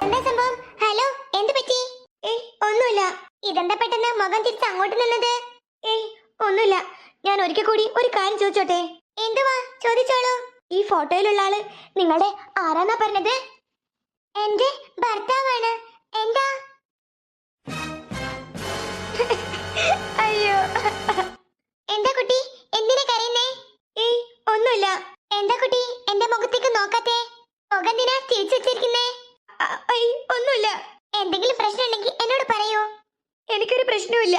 എന്താ സംഭവം? ഹലോ, എന്ത് പറ്റി? ഏയ് ഒന്നുമില്ല. ഇതെന്താ പെട്ടെന്ന് മുഖം തിരിച്ച് അങ്ങോട്ട് നിന്നത്? ഏയ് ഒന്നുമില്ല. ഞാൻ ഒരിക്കൽ കൂടി ഒരു കാര്യം ചോദിച്ചോട്ടെ? എന്തുവാ? ചോദിച്ചോളൂ. ഈ ഫോട്ടോയിലുള്ള ആള് നിങ്ങളുടെ ആരാന്നാ പറഞ്ഞത്? എന്റെ ഭർത്താവാണ്. എന്താ? അയ്യോ, എന്താ കുട്ടി, എന്തിനാ കരയുന്നേ? ഏയ് ഒന്നുമില്ല. എന്താ കുട്ടി എന്റെ മുഖത്തേക്ക് നോക്കാത്തെ? മുഖം എന്തിനാ തിരിച്ചു വെച്ചിരിക്കുന്നേ? ഒന്നുമില്ല. എന്തെങ്കിലും പ്രശ്നം ഉണ്ടെങ്കിൽ എന്നോട് പറയൂ. എനിക്കൊരു പ്രശ്നവുമില്ല.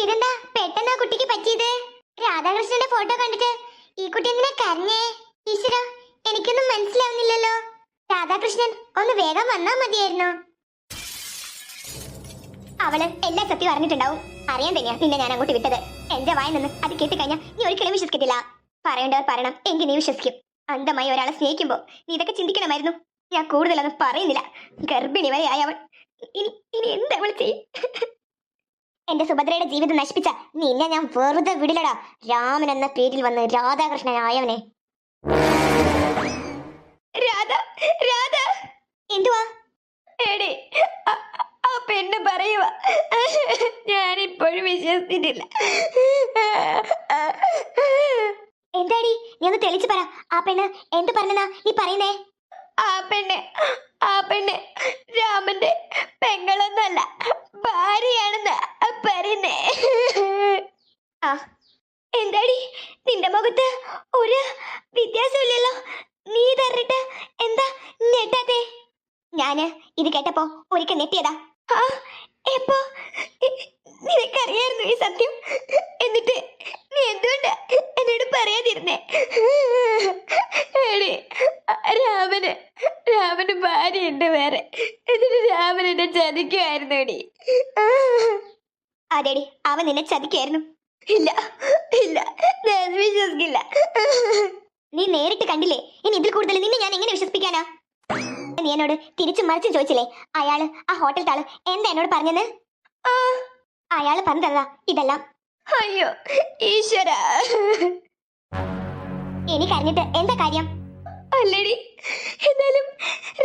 ഇതെന്താ പെട്ടെന്ന് ആ കുട്ടിക്ക് പറ്റിയത്? രാധാകൃഷ്ണന്റെ ഫോട്ടോ കണ്ടിട്ട് ഈ കുട്ടി എന്തിനാ കരഞ്ഞേ? ഈശ്വരാ, എനിക്കൊന്നും മനസ്സിലാവുന്നില്ലല്ലോ. രാധാകൃഷ്ണൻ ഒന്ന് വേഗം വന്നാ മതിയായിരുന്നു. അവള് എല്ലാ സത്യം അറിഞ്ഞിട്ടുണ്ടാവും. അറിയാൻ തന്നെയാ നിന്നെ ഞാൻ അങ്ങോട്ട് വിട്ടത്. എന്റെ വായ നിന്ന് അത് കേട്ടുകഴിഞ്ഞാൽ നീ ഒരിക്കലും വിശ്വസിക്കത്തില്ല. പറയേണ്ടവർ പറയണം, എങ്കിൽ നീ വിശ്വസിക്കും. അന്ധമായി ഒരാളെ സ്നേഹിക്കുമ്പോ നീ ഇതൊക്കെ ചിന്തിക്കണമായിരുന്നു. ഞാൻ കൂടുതലൊന്നും പറയുന്നില്ല. ഗർഭിണി വരെ ആയവൾ ഇനി എന്തവൾ ചെയ്യും? എന്റെ സുഭദ്രയുടെ ജീവിതം നശിപ്പിച്ച നിന്നെ ഞാൻ വെറുതെ വിടില്ലടാ. രാമൻ എന്ന പേരിൽ വന്ന് രാധാകൃഷ്ണനായവനെ. രാധ, രാധ, എന്തുവാ? എടേ, ആ പെണ്ണ് പറയുക ഞാനിപ്പോഴും വിശ്വസിച്ചിട്ടില്ല. എന്താടി, നീ ഒന്ന് തെളിച്ചു പറ. ആ പെണ്ണ് എന്ത് പറഞ്ഞാ നീ പറയുന്നേ? ആ പെണ്ണ് രാമന്റെ പെങ്ങളൊന്നല്ല, ഭാര്യയാണെന്ന് പറയുന്നേ. ആ, എന്താടി നിന്റെ മുഖത്ത് ഒരു വ്യത്യാസമില്ലല്ലോ. നീ തറിട്ട് എന്താ ഞെട്ടാതെ? ഞാന് ഇത് കേട്ടപ്പോ ഒരിക്കൽ ഞെട്ടിയതാ. ആ, എപ്പോ? നിനക്കറിയായിരുന്നു ഈ സത്യം? എന്നിട്ട് നീ എന്തുകൊണ്ട് എന്നോട് പറയാതിരുന്നേ? രാമന് ഭാര്യയുണ്ട് വേറെ. എന്നിട്ട് രാമൻ എന്നെ ചതിക്കുമായിരുന്നു എടി. അതെടി, അവൻ നിന്നെ ചതിക്കായിരുന്നു. ഇല്ല ഇല്ല, ഞാൻ വിശ്വസിക്കില്ല. നീ നേരിട്ട് കണ്ടില്ലേ, ഇനി ഇതിൽ കൂടുതൽ നിന്നെ ഞാൻ എങ്ങനെ വിശ്വസിപ്പിക്കാനാ? നീ എന്നോട് തിരിച്ചു മറിച്ചും ചോദിച്ചില്ലേ അയാള് ആ ഹോട്ടൽ ആള് എന്താ എന്നോട് പറഞ്ഞെന്ന്? അയാള് പറഞ്ഞതാ ഇതെല്ലാം. അയ്യോ ഈശ്വര, എനിക്കറിഞ്ഞിട്ട് എന്താ കാര്യം? അല്ലടി, എന്നാലും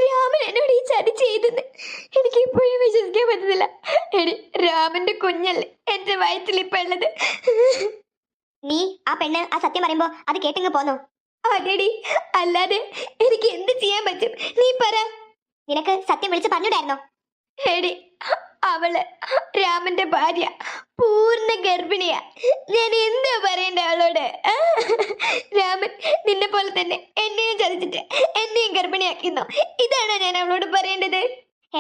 രാമൻ എന്നോട് ഈ ചതി ചെയ്തെന്ന് എനിക്ക് ഇപ്പോഴും വിശ്വസിക്കാൻ പറ്റുന്നില്ല. എടി, രാമന്റെ കുഞ്ഞല്ലേ എന്റെ വയറ്റിലിപ്പ ഉള്ളത്. നീ ആ പെണ്ണ് ആ സത്യം പറയുമ്പോ അത് കേട്ടിങ്ങ് പോന്നു? അതെടി, അല്ലാതെ എനിക്ക് എന്ത് ചെയ്യാൻ പറ്റും? നീ പറ. നിനക്ക് സത്യം വിളിച്ച് പറഞ്ഞിട്ടായിരുന്നോ? എടി, അവള് രാമന്റെ ഭാര്യ, പൂർണ്ണ ഗർഭിണിയാ. ഞാൻ എന്താ പറയണ്ട അവളോട്? രാമൻ നിന്നെ പോലെ തന്നെ എന്നെയും ചതിച്ചിട്ട് എന്നെയും ഗർഭിണിയാക്കിന്നോ? ഇതാണോ ഞാൻ അവളോട് പറയേണ്ടത്?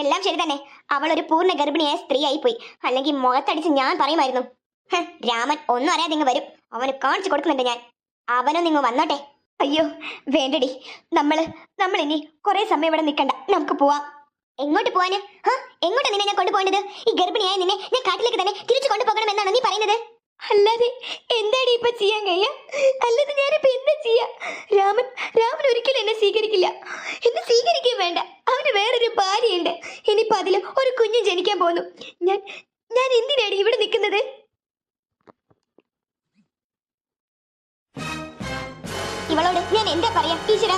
എല്ലാം ശരി തന്നെ. അവൾ ഒരു പൂർണ്ണ ഗർഭിണിയായ സ്ത്രീ ആയി പോയി. അല്ലെങ്കിൽ മുഖത്തടിച്ച് ഞാൻ പറയുമായിരുന്നു. രാമൻ ഒന്നും അറിയാതെ ഇങ്ങ് വരും. അവന് കാണിച്ചു കൊടുക്കുന്നുണ്ട് ഞാൻ. അവനോ നിങ്ങൾ വന്നോട്ടെ. അയ്യോ വേണ്ടടി, നമ്മൾ ഇനി കുറെ സമയം ഇവിടെ നിൽക്കണ്ട, നമുക്ക് പോവാം. എങ്ങോട്ട് പോവാന്? എങ്ങോട്ടാ നിന്നെ ഞാൻ കൊണ്ടുപോകേണ്ടത്? ഈ ഗർഭിണിയായ നിന്നെ ഞാൻ കാട്ടിലേക്ക് തന്നെ തിരിച്ചു കൊണ്ടുപോകണമെന്നാണ് നീ പറയുന്നത്? അല്ലാതെ എന്താടി ഇപ്പൊ ചെയ്യാൻ കഴിയ? അല്ലാതെ ഞാനിപ്പോ എന്താ ചെയ്യാ? രാമൻ ഒരിക്കലും എന്നെ സ്വീകരിക്കില്ല. എന്നെ സ്വീകരിക്കാൻ വേണ്ട. അവന് വേറൊരു ഭാര്യയുണ്ട്. ഇനിയിപ്പോ അതില് ഒരു കുഞ്ഞ് ജനിക്കാൻ പോകുന്നു. ഞാൻ എന്തിനാടി ഇവിടെ നിൽക്കുന്നത്? ഇവളോട് ഞാൻ എന്താ പറയാ? ടീച്ചറാ,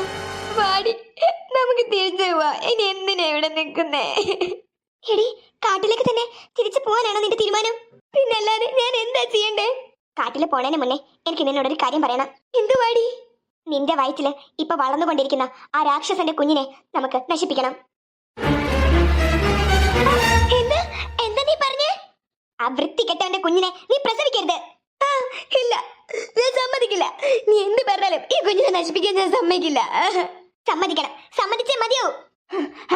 വാടി, നമുക്ക് തിരിച്ചു പോവാ. ഇനി എന്തിനാ ഇവിടെ നിൽക്കുന്നേ? എടി, കാട്ടിലേക്ക് തന്നെ തിരിച്ചു പോവാനാണോ നിന്റെ തീരുമാനം? പിന്നല്ലാതെ ഞാൻ എന്താ ചെയ്യണ്ടേ? കാട്ടിൽ പോണേന് മുന്നേ എനിക്ക് നിന്നോടൊരു കാര്യം പറയണം. എന്തുവാടി? നിന്റെ വയറ്റില് ഇപ്പൊ വളർന്നുകൊണ്ടിരിക്കുന്ന ആ രാക്ഷസന്റെ കുഞ്ഞിനെ നമുക്ക് നശിപ്പിക്കണം. എന്താ എന്താ നീ പറഞ്ഞേ? ആ വൃത്തികെട്ടവന്റെ കുഞ്ഞിനെ നീ പ്രസവിക്കരുത്. ഇല്ല, ഞാൻ സമ്മതിക്കില്ല. നീ എന്ത് പറഞ്ഞാലും ഈ കുഞ്ഞിനെ നശിപ്പിക്കാൻ ഞാൻ സമ്മതിക്കില്ല. സമ്മതിക്കണം, സമ്മതിച്ചേ മതിയാവൂ.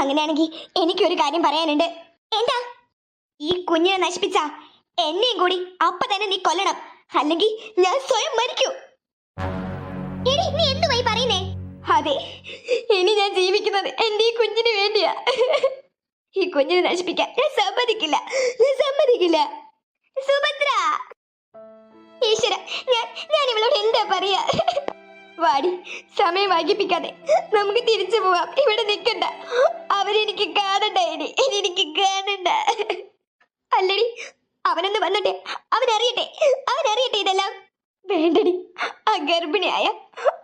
അങ്ങനെയാണെങ്കിൽ എനിക്കൊരു കാര്യം പറയാനുണ്ട്. എന്താ? ഈ കുഞ്ഞിനെ നശിപ്പിച്ച എന്നെയും കൂടി അപ്പൊ തന്നെ നീ കൊല്ലണം, അല്ലെങ്കിൽ ഞാൻ സ്വയം മരിക്കൂ. നീ എന്തുവായി പറയുന്നേ? അതെ, ഇനി ഞാൻ ജീവിക്കുന്നത് എന്റെ ഈ കുഞ്ഞിന് വേണ്ടിയാ. ഈ കുഞ്ഞിനെ നശിപ്പിക്കാൻ ഞാൻ സമ്മതിക്കില്ല. സുഭദ്ര, ഈശ്വര, ഞാൻ ഇവളോട് എന്താ പറയാ? വാടി, സമയം വൈകിപ്പിക്കാതെ നമുക്ക് തിരിച്ചു പോവാം. ഇവിടെ നിൽക്കണ്ട. അവരെനിക്ക് കാണണ്ട. എനിക്ക് കാണണ്ട. അല്ലടി, അവനൊന്ന് വന്നട്ടെ, അവനറിയട്ടെ ഇതെല്ലാം. വേണ്ടടി, ആ ഗർഭിണിയായ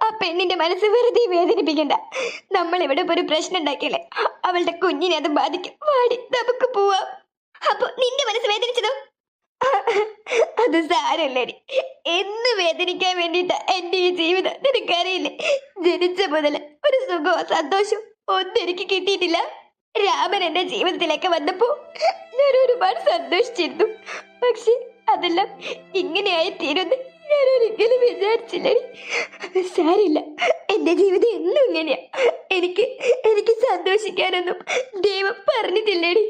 ആ പെണ്ണിന്റെ മനസ്സ് വെറുതെ വേദനിപ്പിക്കണ്ട. നമ്മൾ ഇവിടെ ഇപ്പൊ ഒരു പ്രശ്നം ഉണ്ടാക്കിയല്ലേ, അവളുടെ കുഞ്ഞിനെ അത് ബാധിക്കും. വാടി, നമുക്ക് പോവാം. അപ്പൊ നിന്റെ മനസ്സ് വേദനിച്ചതോ? അത് സാരല്ലേടി. എന്ന് വേദനിക്കാൻ വേണ്ടിട്ടാ എന്റെ ഈ ജീവിതം, നിനക്കറിയില്ലേ? ജനിച്ച മുതൽ ഒരു സുഖവും സന്തോഷവും ഒന്നും എനിക്ക് കിട്ടിയിട്ടില്ല. രാമൻ എന്റെ ജീവിതത്തിലേക്ക് വന്നപ്പോ ഞാൻ ഒരുപാട് സന്തോഷിച്ചിരുന്നു. പക്ഷെ അതെല്ലാം ഇങ്ങനെയായി തീരുന്ന് ഞാൻ ഒരിക്കലും വിചാരിച്ചില്ലടി. സാരില്ല, എന്റെ ജീവിതം എന്നും ഇങ്ങനെയാ. എനിക്ക് എനിക്ക് സന്തോഷിക്കാനൊന്നും ദൈവം പറഞ്ഞിട്ടില്ലേടി.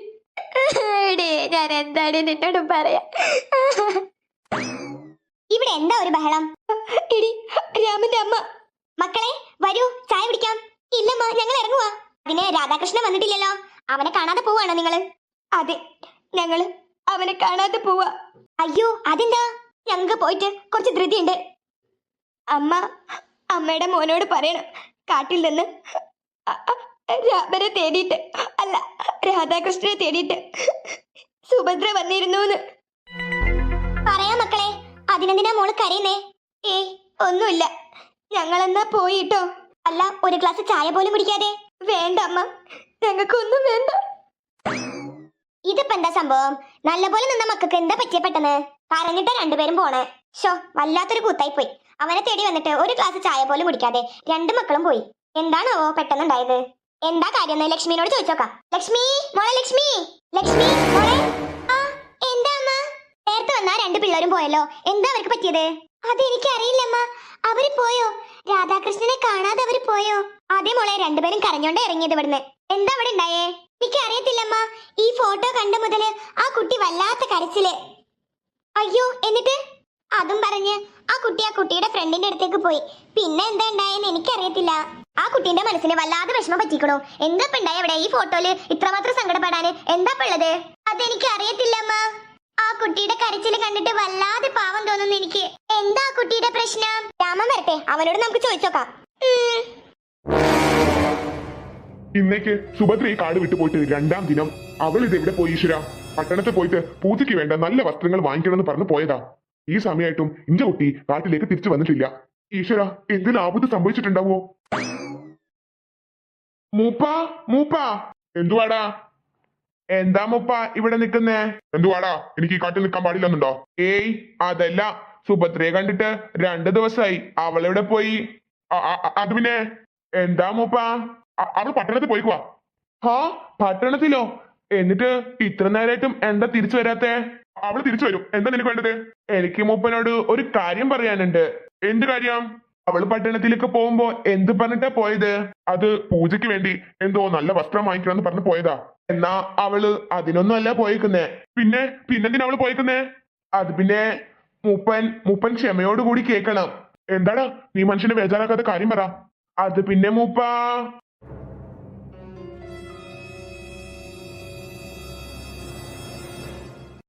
എടീ, ഞാൻ എന്താണ് നിന്നോട് പറയാ? ഇവിടെ എന്താ ഒരു ബഹളം? എടി, രാമന്റെ അമ്മ. മക്കളെ വരൂ, ചായ കുടിക്കാം. ഇല്ലമ്മ, ഞങ്ങൾ ഇറങ്ങുവാ. അതിന് രാധാകൃഷ്ണൻ വന്നിട്ടില്ലല്ലോ. അവനെ കാണാതെ പോവാണോ നിങ്ങള്? അതെ, ഞങ്ങള് അവനെ കാണാതെ പോവാ. അയ്യോ, അതെന്താ? ഞങ്ങക്ക് പോയിട്ട് കുറച്ച് ധൃതിയുണ്ട്. അമ്മയുടെ മോനോട് പറയണം, കാട്ടിൽ നിന്ന് രാമനെ തേടിയിട്ട്, അല്ല, രാധാകൃഷ്ണനെ തേടിയിട്ട് സുഭദ്ര വന്നിരുന്നു. പറയാ മക്കളെ, അതിനെന്തിനാ മോള് കരയുന്നേ? ഏയ്, ഒന്നുമില്ല. ഞങ്ങളെന്നാ പോയിട്ടോ. അല്ല, ഒരു ഗ്ലാസ് ചായ പോലും കുടിക്കാതെ? വേണ്ട അമ്മ, ഞങ്ങൾക്കൊന്നും വേണ്ട. ഇതിപ്പോ എന്താ സംഭവം? നല്ലപോലെ നിന്ന മക്കൾക്ക് എന്താ പറ്റിയ പെട്ടെന്ന്? പറഞ്ഞിട്ട് രണ്ടുപേരും പോണേ. ഷോ, വല്ലാത്തൊരു കൂത്തായി പോയി. അവനെ തേടി വന്നിട്ട് ഒരു ഗ്ലാസ് ചായ പോലും കുടിക്കാതെ രണ്ടു മക്കളും പോയി. എന്താണാവോ പെട്ടെന്നുണ്ടായത്? എന്താ കാര്യം എന്ന് ലക്ഷ്മിനോട് ചോദിച്ചോക്കാം. ലക്ഷ്മി മോളെ, ലക്ഷ്മി, ലക്ഷ്മി മോളെ. ആ, എന്താ അമ്മ? നേരത്തെ വന്നാ രണ്ടു പിള്ളേരും പോയല്ലോ. എന്താ അവർക്ക് പറ്റിയത്? അതെനിക്ക് അറിയില്ലമ്മ. അവര് പോയോ? രാധാകൃഷ്ണനെ കാണാതെ അവര് പോയോ? അതേ മോളെ, രണ്ടുപേരും കരഞ്ഞോണ്ട് ഇറങ്ങിയത് ഇവിടുന്ന്. എന്താ അവിടെ ഉണ്ടായേ? എനിക്ക് അറിയത്തില്ലമ്മ. ഈ ഫോട്ടോ കണ്ട മുതല് ആ കുട്ടി വല്ലാത്ത കരച്ചില്. അയ്യോ, എന്നിട്ട്? അതും പറഞ്ഞ് ആ കുട്ടിയുടെ ഫ്രണ്ടിന്റെ അടുത്തേക്ക് പോയി. പിന്നെ എന്താ ഉണ്ടായെന്ന് എനിക്കറിയത്തില്ല. ആ കുട്ടീന്റെ മനസ്സിന് വല്ലാതെ വിഷമം പറ്റിക്കണോ? എന്താ ഉണ്ടായ അവിടെ ഈ ഫോട്ടോയില് ഇത്രമാത്രം സങ്കടപ്പെടാന്? എന്താ ഉള്ളത്? അതെനിക്ക് അറിയത്തില്ലമ്മ. ആ കുട്ടിയുടെ കരച്ചില് കണ്ടിട്ട് വല്ലാതെ പാവം തോന്നുന്നു എനിക്ക്. എന്താ ആ കുട്ടിയുടെ പ്രശ്നം? രാമൻ വരട്ടെ, അവനോട് നമുക്ക് ചോദിച്ചോക്കാം. ഇന്നേക്ക് സുഭദ്ര ഈ കാട് വിട്ടു പോയിട്ട് രണ്ടാം ദിനം. അവൾ ഇത് എവിടെ പോയി ഈശ്വര? പട്ടണത്തിൽ പോയിട്ട് പൂജയ്ക്ക് വേണ്ട നല്ല വസ്ത്രങ്ങൾ വാങ്ങിക്കണമെന്ന് പറഞ്ഞു പോയതാ. ഈ സമയമായിട്ടും ഇഞ്ച കുട്ടി കാട്ടിലേക്ക് തിരിച്ചു വന്നിട്ടില്ല. ഈശ്വര, എന്തിനും ആപത്ത് സംഭവിച്ചിട്ടുണ്ടാവോ? മൂപ്പാ, എന്തുവാടാ? എന്താ മൂപ്പ ഇവിടെ നിക്കുന്നേ? എന്തുവാടാ, എനിക്ക് ഈ കാട്ടിൽ നിൽക്കാൻ പാടില്ലെന്നുണ്ടോ? ഏയ്, അതല്ല, സുഭദ്രയെ കണ്ടിട്ട് 2 ദിവസമായി. അവളെവിടെ പോയി? അത് പിന്നെ എന്താ മൂപ്പ? അവൾ പട്ടണത്തിൽ പോയിക്കുവാ. ഹാ, പട്ടണത്തിലോ? എന്നിട്ട് ഇത്ര നേരമായിട്ടും എന്താ തിരിച്ചു വരാത്തെ? അവള് തിരിച്ചു വരും. എന്താ നിനക്ക് വേണ്ടത്? എനിക്ക് മൂപ്പനോട് ഒരു കാര്യം പറയാനുണ്ട്. എന്ത് കാര്യം? അവള് പട്ടണത്തിലേക്ക് പോകുമ്പോ എന്ത് പറഞ്ഞിട്ടാ പോയത്? അത് പൂജയ്ക്ക് വേണ്ടി എന്തോ നല്ല വസ്ത്രം വാങ്ങിക്കണമെന്ന് പറഞ്ഞു പോയതാ. എന്നാ അവള് അതിനൊന്നും അല്ല പോയിക്കുന്നേ. പിന്നെന്തിനാ അവള് പോയിക്കുന്നേ? അത് പിന്നെ മൂപ്പൻ ക്ഷമയോടുകൂടി കേൾക്കണം. എന്താടാ, നീ മനുഷ്യനെ ബേജാറാക്കാത്ത കാര്യം പറ. അത് പിന്നെ മൂപ്പ